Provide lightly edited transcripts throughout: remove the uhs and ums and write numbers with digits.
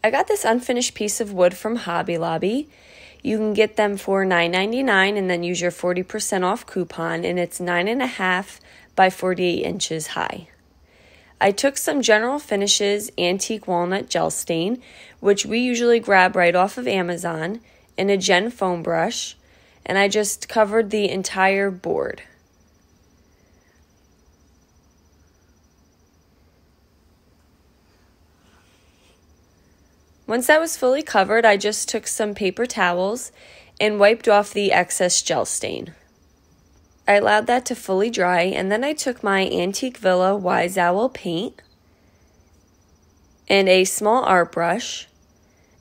I got this unfinished piece of wood from Hobby Lobby. You can get them for $9.99 and then use your 40% off coupon, and it's 9.5 by 48 inches high. I took some General Finishes Antique Walnut Gel Stain, which we usually grab right off of Amazon, and a Gen foam brush, and I just covered the entire board. Once that was fully covered, I just took some paper towels and wiped off the excess gel stain. I allowed that to fully dry, and then I took my Antique Villa Wise Owl paint and a small art brush,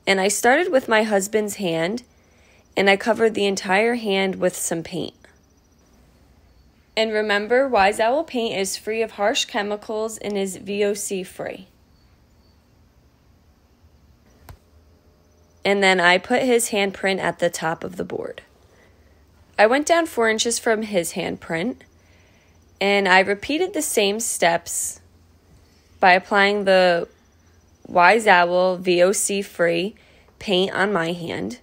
and I started with my husband's hand, and I covered the entire hand with some paint. And remember, Wise Owl paint is free of harsh chemicals and is VOC free. And then I put his handprint at the top of the board. I went down 4 inches from his handprint, and I repeated the same steps by applying the Wise Owl VOC free paint on my hand.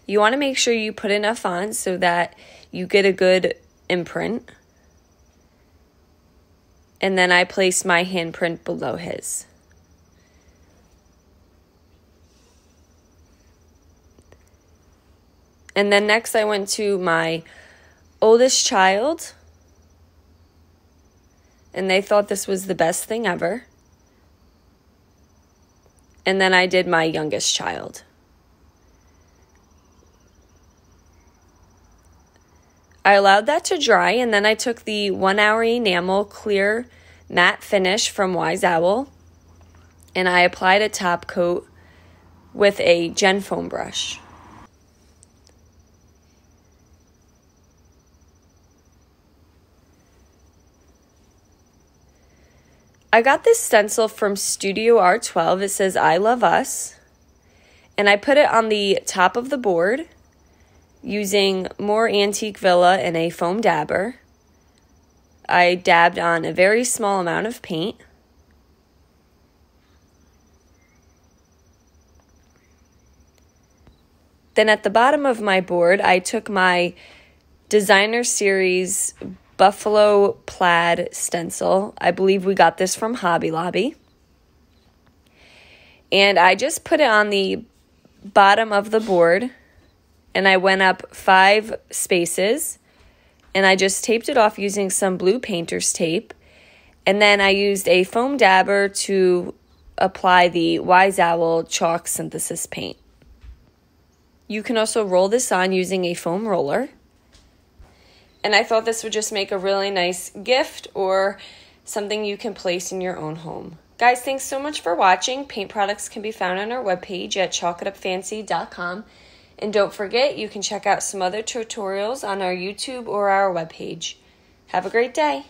You want to make sure you put enough on so that you get a good imprint. And then I placed my handprint below his. And then next I went to my oldest child, and they thought this was the best thing ever. And then I did my youngest child. I allowed that to dry, and then I took the 1 Hour Enamel Clear Matte Finish from Wise Owl, and I applied a top coat with a Gen foam brush. I got this stencil from Studio R12. It says, "I love us." And I put it on the top of the board using more Antique Villa and a foam dabber. I dabbed on a very small amount of paint. Then at the bottom of my board, I took my Designer Series Buffalo Plaid stencil. I believe we got this from Hobby Lobby. And I just put it on the bottom of the board, and I went up 5 spaces, and I just taped it off using some blue painter's tape. And then I used a foam dabber to apply the Wise Owl chalk synthesis paint. You can also roll this on using a foam roller. And I thought this would just make a really nice gift or something you can place in your own home. Guys, thanks so much for watching. Paint products can be found on our webpage at chalkitupfancy.com. And don't forget, you can check out some other tutorials on our YouTube or our webpage. Have a great day.